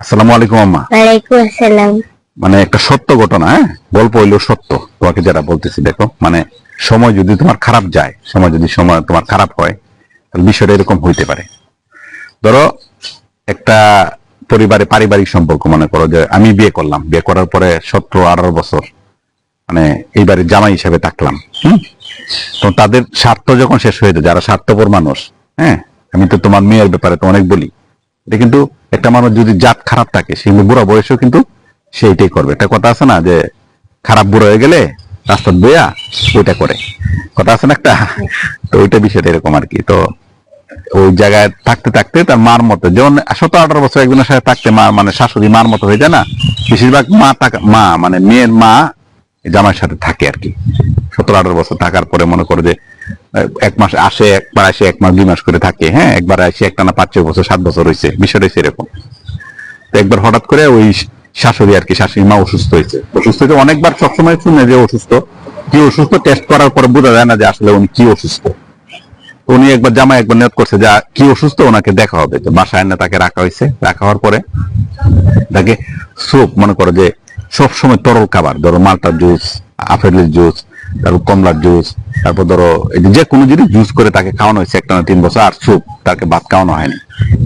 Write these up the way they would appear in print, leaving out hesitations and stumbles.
আসসালামু আলাইকুম আম্মা। ওয়ালাইকুম আসসালাম। মানে একটা সত্য ঘটনা, হ্যাঁ, গল্প হইলেও সত্য। তোমাকে যারা বলতেছি, দেখো, মানে সময় যদি তোমার খারাপ যায়, সময় তোমার খারাপ হয়, তাহলে বিষয়টা এরকম হইতে পারে। ধরো একটা পরিবারে পারিবারিক সম্পর্ক, মনে করো যে আমি বিয়ে করলাম, বিয়ে করার পরে 17-18 বছর মানে এই বাড়ির জামাই হিসেবে থাকলাম। তো তাদের স্বার্থ যখন শেষ হয়ে যায়, যারা স্বার্থপর মানুষ, হ্যাঁ, আমি তো তোমার মেয়ের ব্যাপারে তো অনেক বলি, এটা কিন্তু একটা মানুষ যদি জাত খারাপ থাকে, সে কিন্তু বুড়া বয়সেও কিন্তু সেইটাই করবে। একটা কথা আছে না, যে খারাপ বুড়ো হয়ে গেলে রাস্তা বইয়া ওইটা করে, কথা আছে না একটা। তো ওইটা বিষয়টা এরকম আর কি। তো ওই জায়গায় থাকতে থাকতে তার মার মতো, যেমন 17-18 বছর একজনের সাথে থাকতে মা মানে শাশুড়ি মার মতো হয়ে যায় না, বেশিরভাগ মা মানে মেয়ের মা জামাইয়ের সাথে থাকে আর কি। 17-18 বছর থাকার পরে মনে করো যে 1 মাস আসে, একবার আসে, 1 মাস 2 মাস করে থাকে, হ্যাঁ, একবার আসে একটানা 5-6 বছর 7 বছর হয়েছে, বিষয়টা সেরকম। তো একবার হঠাৎ করে ওই শাশুড়ি আর কি, শাশুড়ি মা অসুস্থ হয়েছে। অনেকবার সবসময় শুনে যে অসুস্থ, কি অসুস্থ, টেস্ট করার পরে বোঝা যায় না যে আসলে উনি কি অসুস্থ। উনি একবার জামাই একবার নিয়ত করছে যে কি অসুস্থ, ওনাকে দেখা হবে। তো বাসায় এনে তাকে রাখা হয়েছে। রাখা হওয়ার পরে তাকে স্যুপ, মনে করো যে সবসময় তরল খাবার, ধরো মালটার জুস, আপেলের জুস, তারপর কমলার জুস, তারপর ধরো যে কোনো জিনিস জুস করে তাকে খাওয়ানো হয়েছে একটানা 3 বছর। আর স্যুপ, তাকে ভাত খাওয়ানো হয়নি,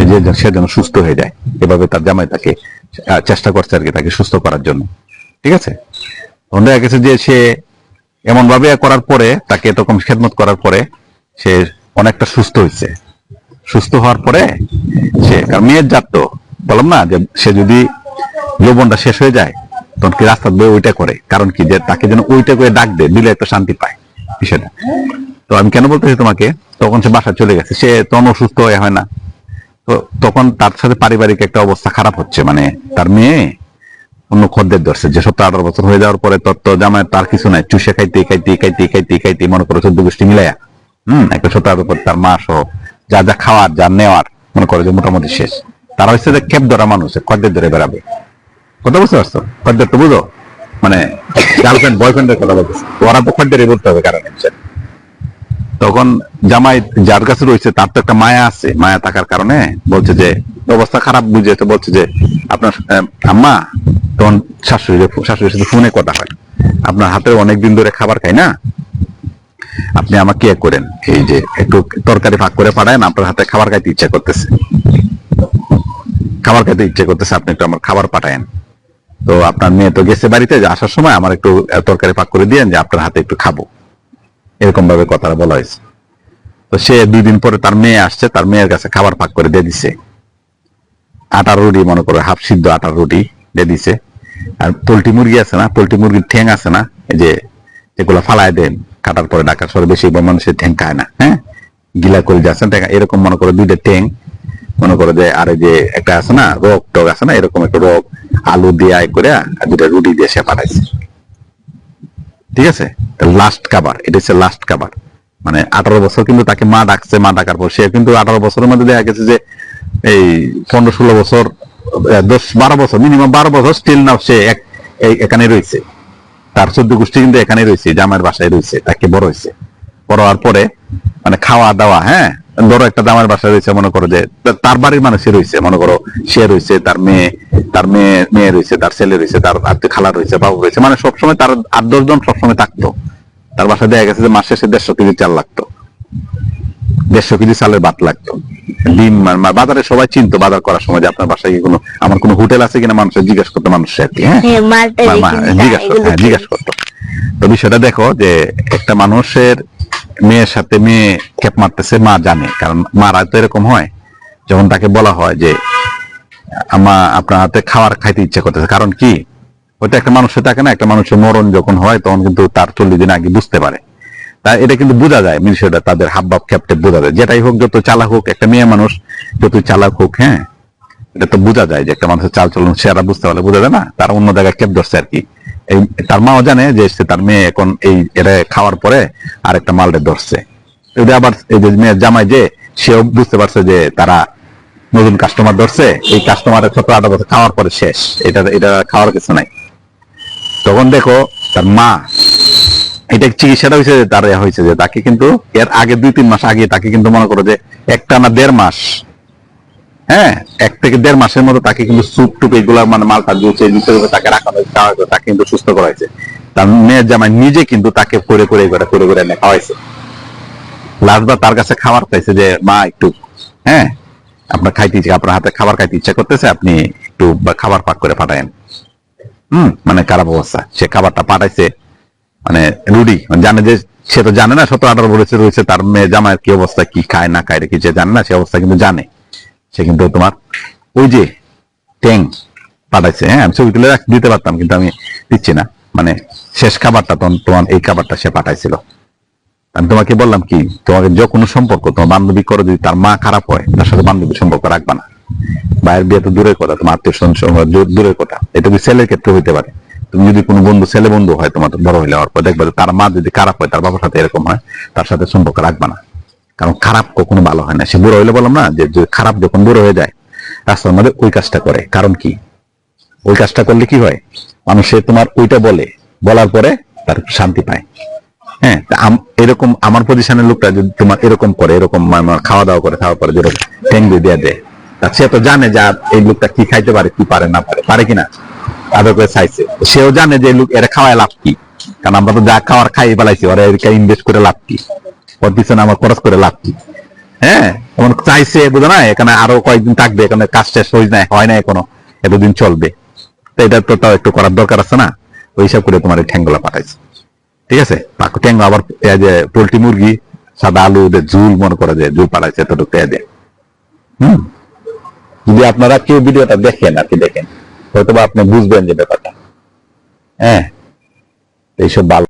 যে সে যেন সুস্থ হয়ে যায়। এভাবে তার জামাই তাকে চেষ্টা করছে আর কি, তাকে সুস্থ করার জন্য। ঠিক আছে। দেখা গেছে যে সে এমন ভাবে করার পরে, তাকে এরকম খেদমত করার পরে সে অনেকটা সুস্থ হয়েছে। সুস্থ হওয়ার পরে সে, কারণ মেয়ের জাত তো, বললাম না যে সে যদি যৌবনটা শেষ হয়ে যায়, তখন কি রাস্তা বয়ে ওইটা করে, কারণ কি, যে তাকে যেন ওইটা করে ডাক দে, দিলে একটা শান্তি পায় বিষয়টা। তো আমি কেন বলতেছি তোমাকে, তখন সে বাসা চলে গেছে, সে তখন অসুস্থ হয়ে হয় না। তো তখন তার সাথে পারিবারিক একটা অবস্থা খারাপ হচ্ছে, মানে তার মেয়ে অন্য খদ্দের ধরছে, যে 17-18 বছর হয়ে যাওয়ার পরে তত্ত্ব জামাই তার কিছু নাই, চুষে খাইতে খাইতে খাইতে খাইতে খাইতে মনে করো 14 গোষ্ঠী মিলাইয়া একটা 17 তার মা সহ যা যা খাওয়ার যা নেওয়ার, মনে করো যে মোটামুটি শেষ। তারা হচ্ছে যে খেপ ধরা মানুষ, খদ্দের ধরে বেড়াবে। কথা বুঝতে পারছো? খদ্দের তো বুঝো, মানে গার্লফ্রেন্ড বয়ফ্রেন্ডের কথা বলতেছে, ওরা তো খদ্দেরই বলতে হবে, কারণ তখন জামাই যার কাছে রয়েছে তার তো একটা মায়া আছে, মায়া থাকার কারণে বলছে যে অবস্থা খারাপ বুঝে, তো বলছে যে আপনার আম্মা, তখন শাশুড়ির সাথে ফোনে কথা হয়, আপনার হাতে অনেকদিন ধরে খাবার খাই না, আপনি আমাকে করেন, এই যে একটু তরকারি ভাগ করে পাঠায়, আপনার হাতে খাবার খাইতে ইচ্ছা করতেছে, আপনি একটু আমার খাবার পাঠায়েন। তো আপনার মেয়ে তো গেছে বাড়িতে, যে আসার সময় আমার একটু তরকারি ভাগ করে দিয়েন, যে আপনার হাতে একটু খাবো। এরকম ভাবে কথাটা বলা হয়েছে। তো সে 2 দিন পরে তার মেয়ে আসছে, তার মেয়ের কাছে খাবার পাক করে দিয়ে দিছে। আটার রুটি, মনে করো হাফ সিদ্ধ আটার রুটি দিয়ে দিছে। আর পোল্ট্রি মুরগি আছে না, পোল্ট্রি মুরগির ঠ্যাং আছে না, এই যে এগুলো ফালায় দেন কাটার পরে, ঢাকার শহরে বেশি মানুষের ঠ্যাং খায় না, হ্যাঁ, গিলা করে যাচ্ছেন এরকম, মনে করো 2টা ঠ্যাং, মনে করো যে, আর যে একটা আছে না রোগ টোগ আছে না, এরকম একটা রোগ আলু দিয়ে করে, আর 2টা রুটি দিয়ে সে পাঠাইছে। ঠিক আছে। লাস্ট খাবার, এটা হচ্ছে লাস্ট খাবার। মানে 18 বছর কিন্তু তাকে মা ডাকছে, মা ডাকার পর সে কিন্তু 18 বছরের মধ্যে দেখা গেছে যে এই 15-16 বছর, 10-12 বছর, মিনিমাম 12 বছর স্টিল নাও সে এখানে রয়েছে। তার 14 গোষ্ঠী কিন্তু এখানে রয়েছে, জামাইয়ের বাসায় রয়েছে, তাকে বড় হয়েছে। বড় হওয়ার পরে মানে খাওয়া দাওয়া, হ্যাঁ, ধরো একটা জামাইয়ের বাসায় রয়েছে, মনে করো যে তার বাড়ির মানুষই রয়েছে, মনে করো সে রয়েছে, তার মেয়ে রয়েছে, তার ছেলে রয়েছে, তার আত্মীয় খালা রয়েছে, বাবু রয়েছে, মানে সবসময় তার 8-10 জন সবসময় থাকতো। তার বাসায় দেখা গেছে যে মাস শেষে 150 কেজি চাল লাগতো, 150 কেজি চালের ভাত লাগতো, ডিম, বাজারে সবাই চিনতো বাজার করার সময়, যে আপনার বাসায় কোনো, আমার কোনো হোটেল আছে কিনা মানুষের জিজ্ঞাসা করতো, মানুষের আর কি, হ্যাঁ, জিজ্ঞাসা করতো। তো বিষয়টা দেখো, যে একটা মানুষের মেয়ের সাথে মেয়ে খেপ মারতেছে, মা জানে, কারণ মারা তো এরকম হয়, যখন তাকে বলা হয় যে আমা আপনার হাতে খাবার খাইতে ইচ্ছা করতেছে, কারণ কি, ওইটা একটা মানুষের থাকে না, একটা মানুষের মরণ যখন হয়, তখন কিন্তু তার 40 দিন আগে বুঝতে পারে। তা এটা কিন্তু বোঝা যায়, বিষয়টা তাদের হাবভাব খেপটে বোঝা যায়, যেটাই হোক, যত চালাক হোক, একটা মেয়ে মানুষ যত চালাক হোক, হ্যাঁ, এটা তো বোঝা যায়, যে একটা মানুষের চাল চলন সেরা বুঝতে পারলে বোঝা যায় না, তার অন্য জায়গায় খেপ ধরছে আর কি। এই তার মাও জানে যে তার মেয়ে এখন এটা খাওয়ার পরে আর একটা মালটা ধরছে। এটা আবার এই যে মেয়ের জামাই, যে সেও বুঝতে পারছে যে তারা নতুন কাস্টমার ধরছে, এই কাস্টমারের 17-18 বছর খাওয়ার পরে শেষ, এটা খাওয়ার কিছু নাই। তখন দেখো তার মা, এটা চিকিৎসাটা হয়েছে, তার হয়েছে যে তাকে কিন্তু এর আগে 2-3 মাস আগে তাকে কিন্তু, মনে করো যে 1 টানা 1.5 মাস হ্যাঁ, 1 থেকে 1.5 মাসের মতো তাকে কিন্তু স্যুপ টুপ এগুলা মানে মালটা দিয়েছে, তাকে রাখানো হয়েছে, তাকে কিন্তু সুস্থ করা হয়েছে। তার মেয়ের জামাই নিজে কিন্তু তাকে করে করে এনে খাওয়াইছে। লাস্টবার তার কাছে খাবার চাইছে যে মা একটু, হ্যাঁ আপনার খাইতে ইচ্ছে, আপনার হাতে খাবার খাইতে ইচ্ছা করতেছে, আপনি একটু খাবার পাক করে পাঠায়েন। মানে খারাপ অবস্থা, সে খাবারটা পাঠাইছে। মানে রুডি মানে জানে যে, সে তো জানে না 17-18 বছর রয়েছে, তার মেয়ে জামাইয়ের কি অবস্থা, কি খায় না খায় কি সে জানে না, সে অবস্থা কিন্তু জানে। সে কিন্তু তোমার ওই যে ট্যাং পাঠাইছে। হ্যাঁ, আমি ছবি তুলে দিতে পারতাম কিন্তু আমি দিচ্ছি না। মানে শেষ খাবারটা তোমার এই খাবারটা সে পাঠাইছিল। আমি তোমাকে বললাম কি, তোমাকে যে কোনো সম্পর্ক তোমার বান্ধবী করে, যদি তার মা খারাপ হয় তার সাথে বান্ধবীর সম্পর্ক রাখবা না। ভাইয়ের বিয়ে তো দূরের কথা, তোমার আত্মীয় স্বজন দূরের কথা, এটা কি ছেলের ক্ষেত্রে হইতে পারে। তুমি যদি কোনো বন্ধু, ছেলে বন্ধু হয় তোমার, বড় হইলে হওয়ার পর দেখবে তার মা যদি খারাপ হয়, তার বাবার সাথে এরকম হয়, তার সাথে সম্পর্ক রাখবা না। কারণ খারাপ কখনো ভালো হয় না। সে বুড়ো হইলে বললাম না যে খারাপ যখন বুড়ো হয়ে যায়, রাস্তার মধ্যে ওই কাজটা করে। কারণ কি, ওই কাজটা করলে কি হয়, মানুষে তোমার ওইটা বলার পরে তার শান্তি পায়। হ্যাঁ, এরকম আমার পজিশনের লোকটা যদি তোমার এরকম করে, এরকম খাওয়া দাওয়া করে, খাওয়ার পরে যেরকম ট্যাং দিয়ে দেয়, তা সে তো জানে যে এই লোকটা কি খাইতে পারে, কি পারে না পারে কিনা, আদর করে চাইছে। সেও জানে যে লোক এরা খাওয়ায় লাভ কি, কারণ আমরা তো যা খাওয়ার খাই ফেলাইছি, ওরা এদিকে ইনভেস্ট করে লাভ কি, ওর পিছনে আমার খরচ করে লাভ কি। হ্যাঁ, এমন চাইছে, বুঝো না, এখানে আরো কয়েকদিন থাকবে, এখানে কাজ শেষ হয় না এখনো, এতদিন চলবে, তো এটা তো তাও একটু করার দরকার আছে না। ওই হিসাব করে তোমার এই ঠ্যাংগুলা পাঠাইছে। ঠিক আছে, ট্যাংরা আবার যে পোল্ট্রি মুরগি সাদা আলু ঝুল মনে করে যে ঝুল পাঠাইছে, এতটুকু দেয়। যদি আপনারা কেউ ভিডিওটা দেখেন আর কি, দেখেন হয়তো বা আপনি বুঝবেন যে ব্যাপারটা। হ্যাঁ, এইসব ভালো